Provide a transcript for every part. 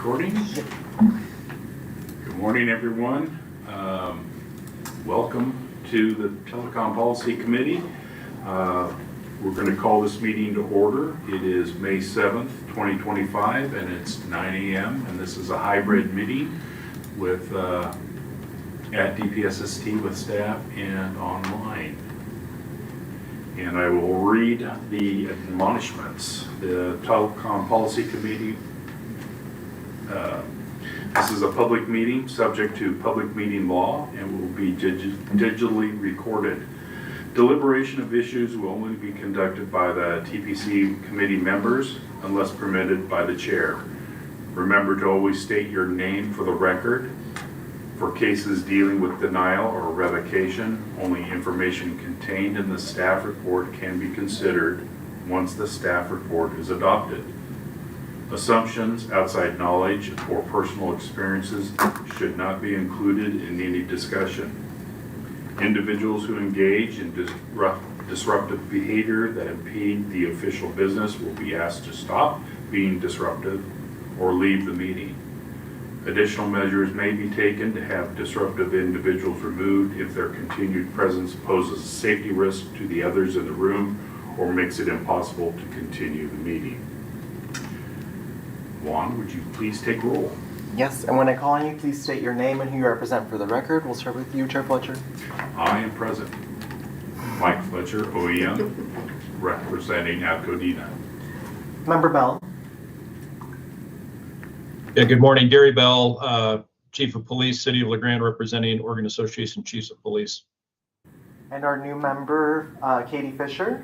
Recording. Good morning, everyone. Welcome to the Telecom Policy Committee. We're going to call this meeting to order. It is May 7th, 2025, and it's 9 a.m. And this is a hybrid meeting with at DPSST with staff and online. And I will read the admonishments. The Telecom Policy Committee. This is a public meeting subject to public meeting law and will be digitally recorded. Deliberation of issues will only be conducted by the TPC committee members unless permitted by the chair. Remember to always state your name for the record. For cases dealing with denial or revocation, only information contained in the staff report can be considered once the staff report is adopted. Assumptions, outside knowledge, or personal experiences should not be included in any discussion. Individuals who engage in disruptive behavior that impede the official business will be asked to stop being disruptive or leave the meeting. Additional measures may be taken to have disruptive individuals removed if their continued presence poses a safety risk to the others in the room or makes it impossible to continue the meeting. Juan, would you please take roll? Yes, and when I call on you, please state your name and who you represent for the record. We'll start with you, Chair Fletcher. I am present. Mike Fletcher, OEM, representing Apcodina. Member Bell. Yeah, good morning. Gary Bell, Chief of Police, City of LeGrand, representing Oregon Association of Chiefs of Police. And our new member, Katie Fisher.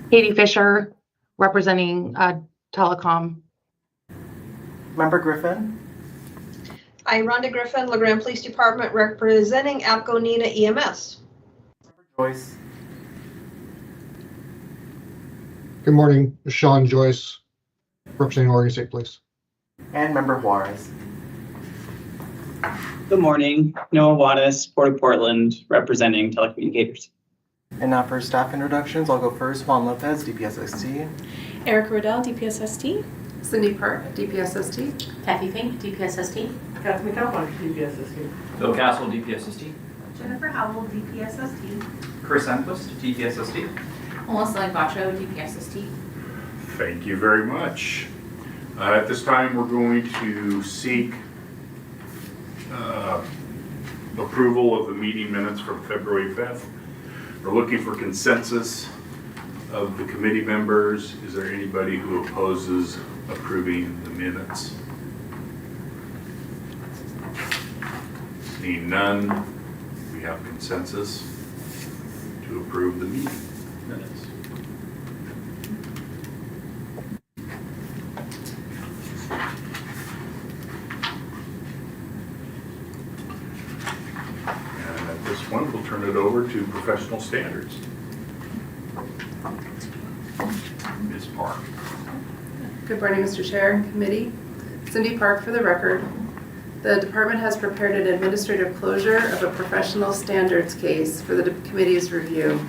Katie Fisher, representing Telecom. Member Griffin. Hi, Rhonda Griffin, LeGrand Police Department, representing APCO NINA EMS. Member Joyce. Good morning, Sean Joyce, representing Oregon State Police. And Member Juarez. Good morning, Noah Wattis, Port of Portland, representing Telecommunications. And now for staff introductions, I'll go first. Juan Lopez, DPSST. Eric Riddell, DPSST. Cindy Park, DPSST. Kathy Fink, DPSST. Kath McAlpine, DPSST. Phil Castle, DPSST. Jennifer Howell, DPSST. Chris Enquist, DPSST. Melissa Langbacho, DPSST. Thank you very much. At this time, we're going to seek approval of the meeting minutes from February 5th. We're looking for consensus of the committee members. Is there anybody who opposes approving the minutes? Seeing none, we have consensus to approve the meeting minutes. And at this point, we'll turn it over to professional standards. Ms. Park. Good morning, Mr. Chair and Committee. Cindy Park for the record. The department has prepared an administrative closure of a professional standards case for the committee's review.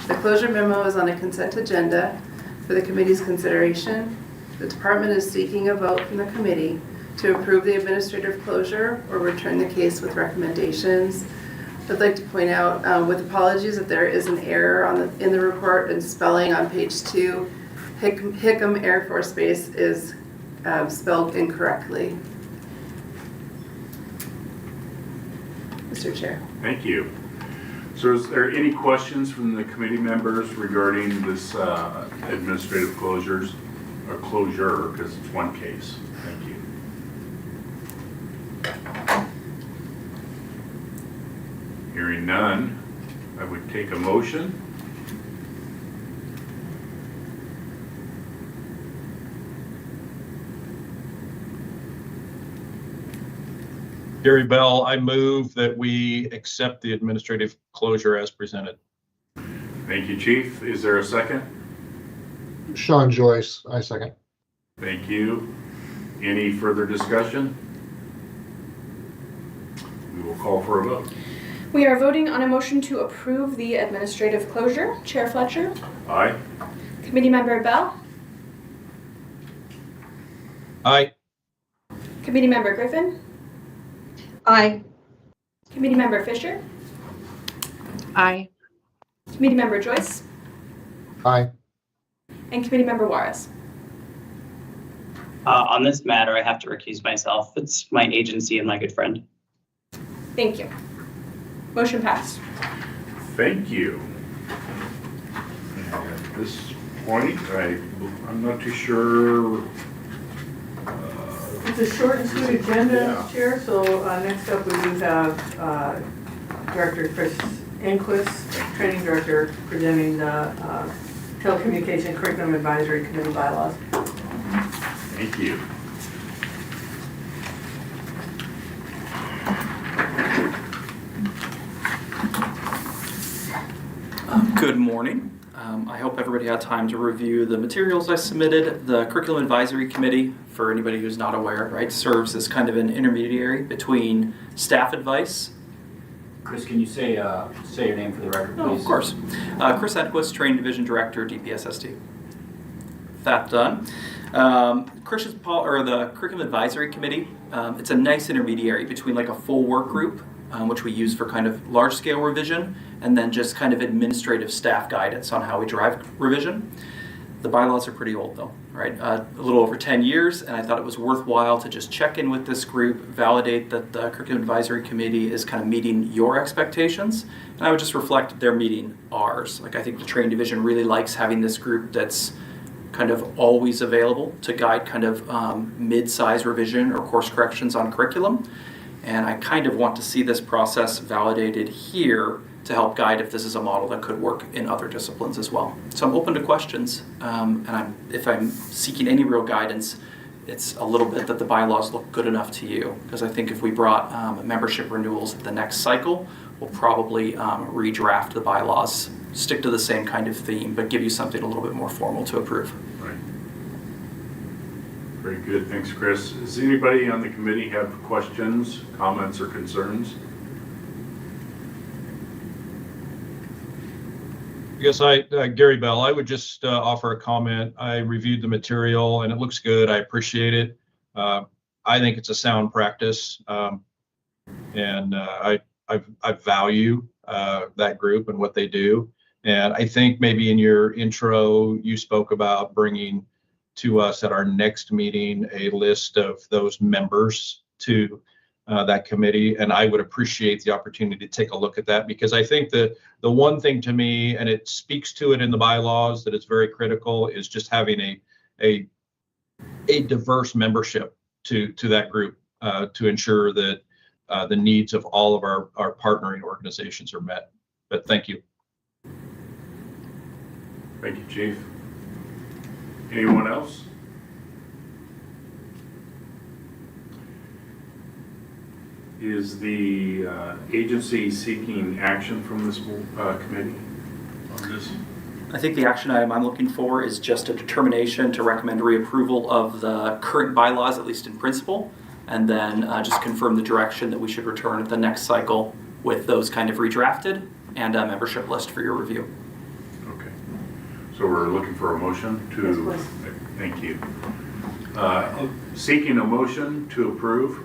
The closure memo is on a consent agenda for the committee's consideration. The department is seeking a vote from the committee to approve the administrative closure or return the case with recommendations. I'd like to point out, with apologies, that there is an error in the report and spelling on page 2. Hickam Air Force Base is spelled incorrectly. Mr. Chair. Thank you. So is there any questions from the committee members regarding this administrative closure, because it's one case? Thank you. Hearing none, I would take a motion. Gary Bell, I move that we accept the administrative closure as presented. Thank you, Chief. Is there a second? Sean Joyce, I second. Thank you. Any further discussion? We will call for a vote. We are voting on a motion to approve the administrative closure. Chair Fletcher. Aye. Committee Member Bell. Aye. Committee Member Griffin, Aye. Committee Member Fisher, Aye. Committee Member Joyce, Aye. and Committee Member Juarez. On this matter, I have to recuse myself. It's my agency and my good friend. Thank you. Motion passed. Thank you. And at this point, I'm not too sure. It's a short and sweet agenda, Yeah. Chair, so next up we do have Director Chris Enquist, Training Director, presenting the Telecommunications Curriculum Advisory Committee bylaws. Thank you. Good morning. I hope everybody had time to review the materials I submitted. The Curriculum Advisory Committee, for anybody who's not aware, right, serves as kind of an intermediary between staff advice. Chris, can you say your name for the record, please? Oh, of course. Chris Enquist, Training Division Director, DPSST. That done. The Curriculum Advisory Committee, it's a nice intermediary between like a full work group, which we use for kind of large-scale revision, and then just kind of administrative staff guidance on how we drive revision. The bylaws are pretty old though, right? A little over 10 years, and I thought it was worthwhile to just check in with this group, validate that the Curriculum Advisory Committee is kind of meeting your expectations, and I would just reflect they're meeting ours. Like I think the Training Division really likes having this group that's kind of always available to guide kind of mid-size revision or course corrections on curriculum. And I kind of want to see this process validated here to help guide if this is a model that could work in other disciplines as well. So I'm open to questions, and if I'm seeking any real guidance, it's a little bit that the bylaws look good enough to you, because I think if we brought membership renewals at the next cycle, we'll probably redraft the bylaws, stick to the same kind of theme, but give you something a little bit more formal to approve. Right. Very good. Thanks, Chris. Does anybody on the committee have questions, comments, or concerns? Yes, Gary Bell, I would just offer a comment. I reviewed the material and it looks good. I appreciate it. I think it's a sound practice, and I value that group and what they do. And I think maybe in your intro, you spoke about bringing to us at our next meeting a list of those members to that committee, and I would appreciate the opportunity to take a look at that, because I think that the one thing to me, and it speaks to it in the bylaws, that it's very critical, is just having a diverse membership to that group to ensure that the needs of all of our partnering organizations are met. But thank you. Thank you, Chief. Anyone else? Is the agency seeking action from this committee on this? I think the action item I'm looking for is just a determination to recommend reapproval of the current bylaws, at least in principle, and then just confirm the direction that we should return at the next cycle with those kind of redrafted and a membership list for your review. Okay. So we're looking for a motion to... Yes, please. Thank you. Seeking a motion to approve.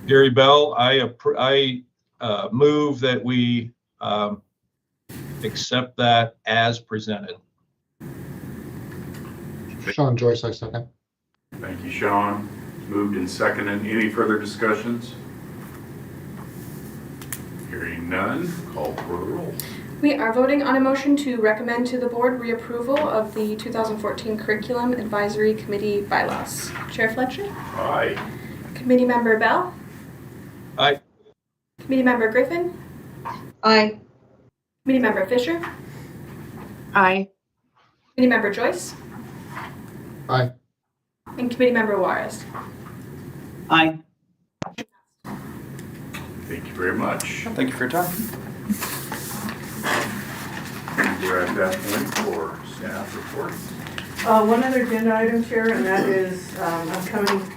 Gary Bell, I move that we accept that as presented. Sean Joyce, I second. Thank you, Sean. Moved and seconded. Any further discussions? Hearing none, call for the roll. We are voting on a motion to recommend to the board reapproval of the 2014 Curriculum Advisory Committee bylaws. Chair Fletcher? Aye. Committee Member Bell? Aye. Committee Member Griffin? Aye. Committee Member Fisher? Aye. Committee Member Joyce? Aye. And Committee Member Juarez. Aye. Thank you very much. Thank you for your time. We're at that point for staff reports. One other agenda item, Chair, and that is,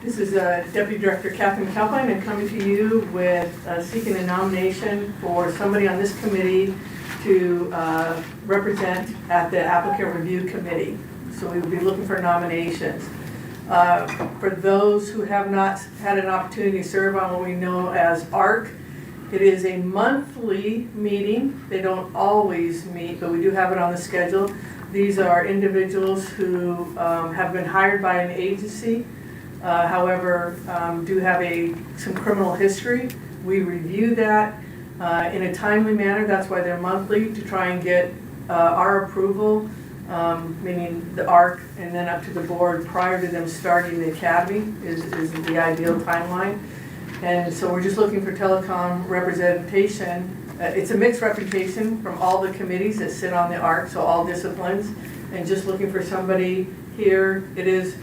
this is Deputy Director Kathy McAlpine. I'm coming to you with seeking a nomination for somebody on this committee to represent at the Applicant Review Committee. So we would be looking for nominations. For those who have not had an opportunity to serve on what we know as ARC, it is a monthly meeting. They don't always meet, but we do have it on the schedule. These are individuals who have been hired by an agency, however, do have some criminal history. We review that in a timely manner. That's why they're monthly, to try and get our approval, meaning the ARC, and then up to the board prior to them starting the academy is the ideal timeline. And so we're just looking for telecom representation. It's a mixed representation from all the committees that sit on the ARC, so all disciplines, and just looking for somebody here. It is,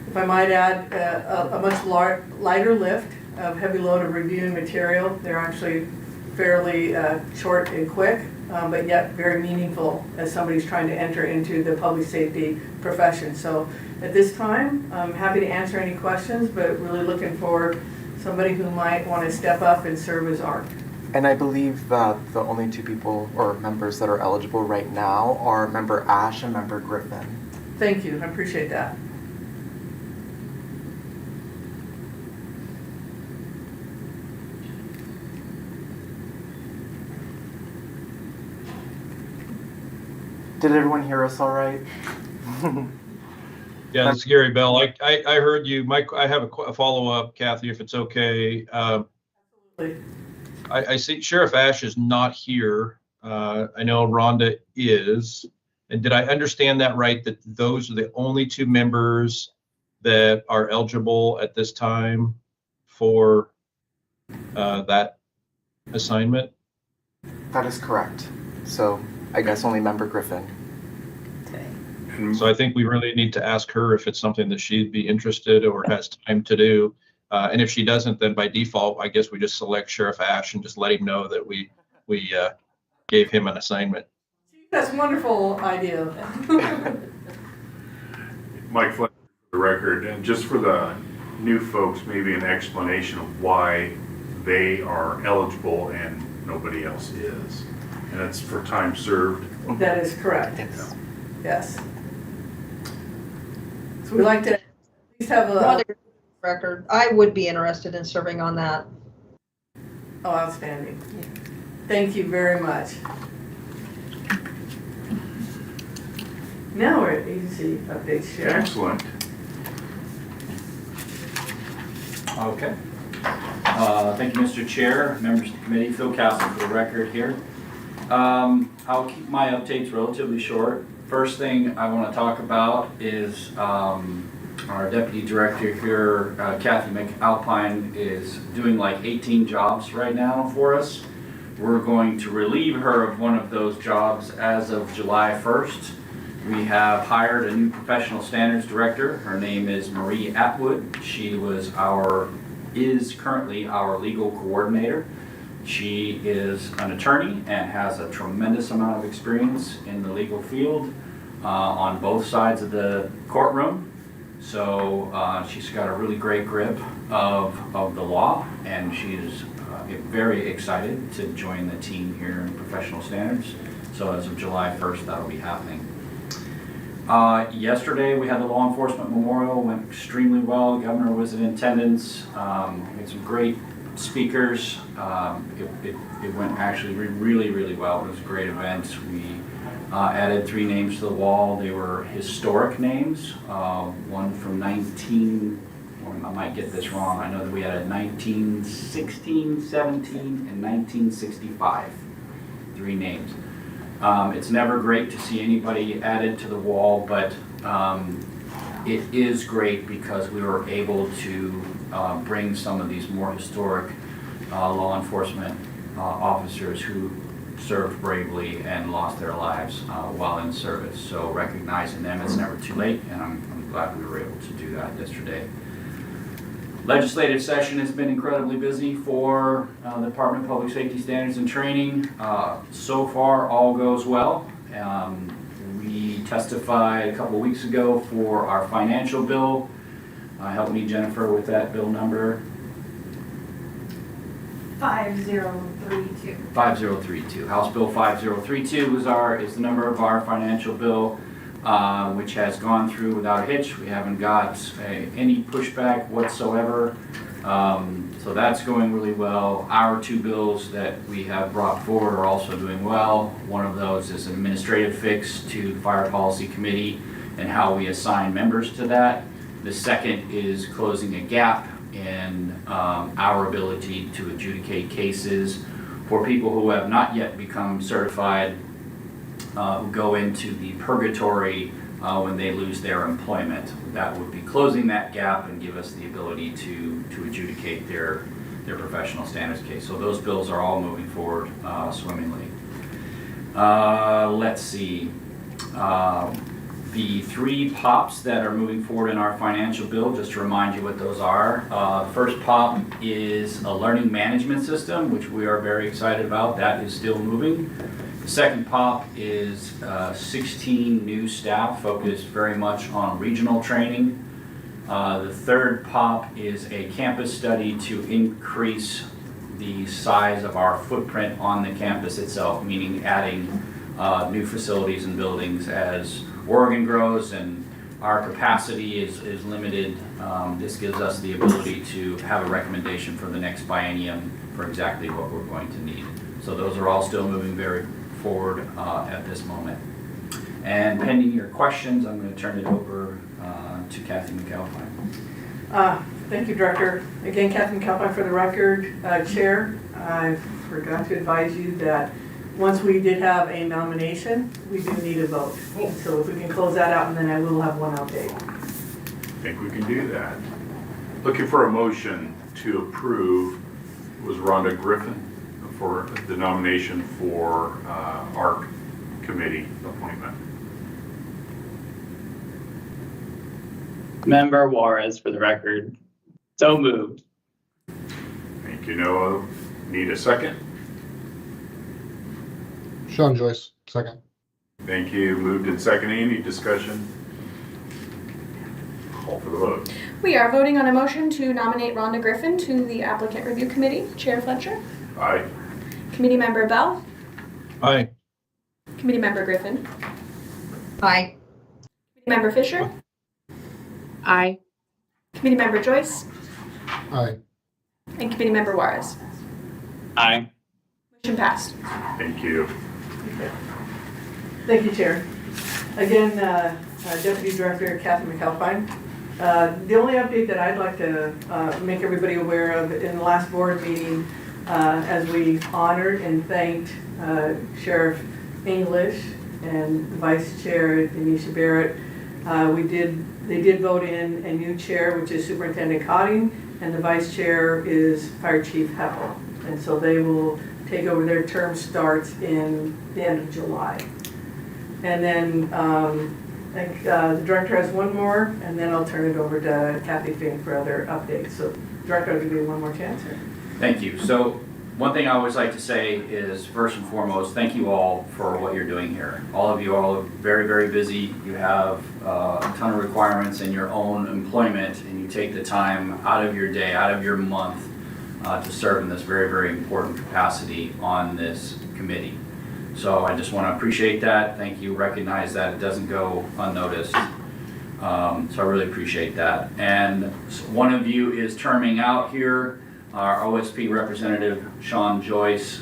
if I might add, a much lighter lift of heavy load of reviewing material. They're actually fairly short and quick, but yet very meaningful as somebody's trying to enter into the public safety profession. So at this time, I'm happy to answer any questions, but really looking for somebody who might want to step up and serve as ARC. And I believe that the only two people or members that are eligible right now are Member Ash and Member Griffin. Thank you, I appreciate that. Did everyone hear us all right? Yeah, this is Gary Bell. I heard you, Mike. I have a follow-up, Kathy, if it's okay. I see Sheriff Ash is not here. I know Rhonda is. And did I understand that right, that those are the only two members that are eligible at this time for that assignment? That is correct. So I guess only Member Griffin. So I think we really need to ask her if it's something that she'd be interested or has time to do. And if she doesn't, then by default, I guess we just select Sheriff Ash and just let him know that we gave him an assignment. That's a wonderful idea. Mike Fletcher, for the record, and just for the new folks, maybe an explanation of why they are eligible and nobody else is. And it's for time served. That is correct. Yes. Yes. So we like to at least have Rhonda a. record. I would be interested in serving on that. Oh, outstanding. Thank you very much. Now we're at agency updates, Sheriff. Excellent. Okay. Thank you, Mr. Chair, members of the committee. Phil Castle for the record here. I'll keep my updates relatively short. First thing I want to talk about is our deputy director here, Kathy McAlpine, is doing like 18 jobs right now for us. We're going to relieve her of one of those jobs as of July 1st. We have hired a new professional standards director. Her name is Marie Atwood. She is currently our legal coordinator. She is an attorney and has a tremendous amount of experience in the legal field on both sides of the courtroom. So she's got a really great grip of the law, and she's very excited to join the team here in professional standards. So as of July 1st, that'll be happening. Yesterday we had the law enforcement memorial, went extremely well. The governor was in attendance. We had some great speakers. It went actually really, really well. It was a great event. We added 3 names to the wall. They were historic names. One from I might get this wrong. I know that we had a 1916, 17, and 1965. 3 names. It's never great to see anybody added to the wall, but it is great because we were able to bring some of these more historic law enforcement officers who served bravely and lost their lives while in service. So recognizing them, it's never too late, and I'm glad we were able to do that yesterday. Legislative session has been incredibly busy for the Department of Public Safety Standards and Training. So far, all goes well. We testified a couple weeks ago for our financial bill. Help me, Jennifer, with that bill number. 5032. 5032. House Bill 5032 is the number of our financial bill. which has gone through without a hitch. We haven't got any pushback whatsoever. So that's going really well. Our two bills that we have brought forward are also doing well. One of those is an administrative fix to the Fire Policy Committee and how we assign members to that. The second is closing a gap in our ability to adjudicate cases for people who have not yet become certified, who go into the purgatory when they lose their employment. That would be closing that gap and give us the ability to adjudicate their professional standards case. So those bills are all moving forward swimmingly. Let's see. The three POPs that are moving forward in our financial bill, just to remind you what those are. First POP is a learning management system, which we are very excited about. That is still moving. The second POP is 16 new staff focused very much on regional training. The third POP is a campus study to increase the size of our footprint on the campus itself, meaning adding new facilities and buildings as Oregon grows and our capacity is limited. This gives us the ability to have a recommendation for the next biennium for exactly what we're going to need. So those are all still moving very forward at this moment. And pending your questions, I'm going to turn it over to Kathy McAlpine. Thank you, Director. Again, Kathy McAlpine for the record. Chair, I forgot to advise you that once we did have a nomination, we do need a vote. So if we can close that out, and then I will have one update. I think we can do that. Looking for a motion to approve was Rhonda Griffin for the nomination for ARC committee appointment. Member Juarez for the record. So moved. Thank you, Noah. Need a second? Sean Joyce, second. Thank you. Moved and seconded. Any discussion? Call for the vote. We are voting on a motion to nominate Rhonda Griffin to the Applicant Review Committee. Chair Fletcher? Aye. Committee Member Bell? Aye. Committee Member Griffin? Aye. Committee Member Fisher? Aye. Committee Member Joyce? Aye. And Committee Member Juarez? Aye. Motion passed. Thank you. Thank you, Chair. Again, Deputy Director Kathy McAlpine. The only update that I'd like to make everybody aware of in the last board meeting, as we honored and thanked Sheriff English and Vice Chair Denisha Barrett, they did vote in a new chair, which is Superintendent Cotting, and the Vice Chair is Fire Chief Heppel. And so they will take over. Their term starts in the end of July. And then I think the Director has one more, and then I'll turn it over to Kathy Fink for other updates. So Director, I'll give you one more chance here. Thank you. So one thing I always like to say is, first and foremost, thank you all for what you're doing here. All of you all are very, very busy. You have a ton of requirements in your own employment, and you take the time out of your day, out of your month, to serve in this very, very important capacity on this committee. So I just want to appreciate that. Thank you. Recognize that it doesn't go unnoticed. So I really appreciate that. And one of you is terming out here, our OSP representative, Sean Joyce.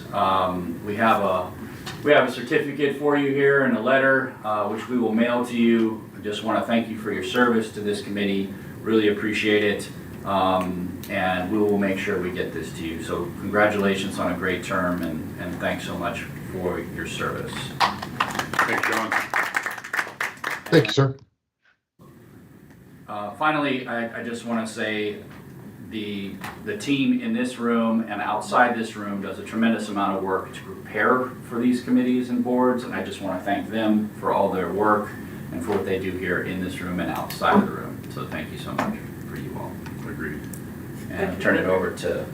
We have a certificate for you here and a letter, which we will mail to you. I just want to thank you for your service to this committee. Really appreciate it. And we will make sure we get this to you. So congratulations on a great term, and thanks so much for your service. Thanks, John. Thank you, sir. Finally, I just want to say the team in this room and outside this room does a tremendous amount of work to prepare for these committees and boards, and I just want to thank them for all their work and for what they do here in this room and outside of the room. So thank you so much for you all. Agreed. And I'll turn it over to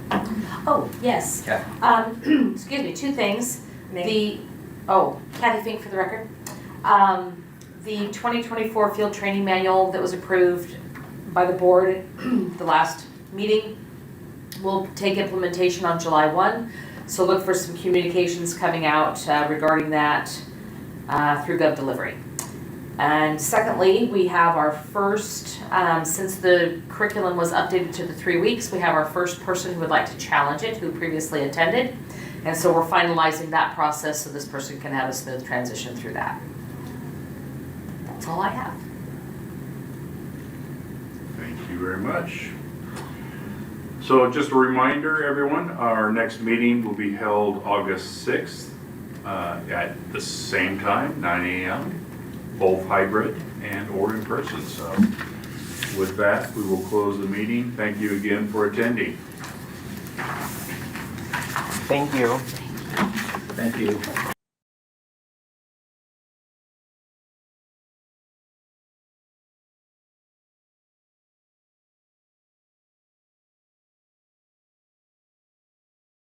Oh, yes. Kathy. Excuse me, two things. Name? Kathy Fink for the record. The 2024 field training manual that was approved by the board the last meeting will take implementation on July 1. So look for some communications coming out regarding that through GovDelivery. And secondly, we have our first, since the curriculum was updated to the 3 weeks, we have our first person who would like to challenge it, who previously attended. And so we're finalizing that process so this person can have a smooth transition through that. That's all I have. Thank you very much. So just a reminder, everyone, our next meeting will be held August 6th at the same time, 9 a.m., both hybrid and or in person. So with that, we will close the meeting. Thank you again for attending. Thank you. Thank you.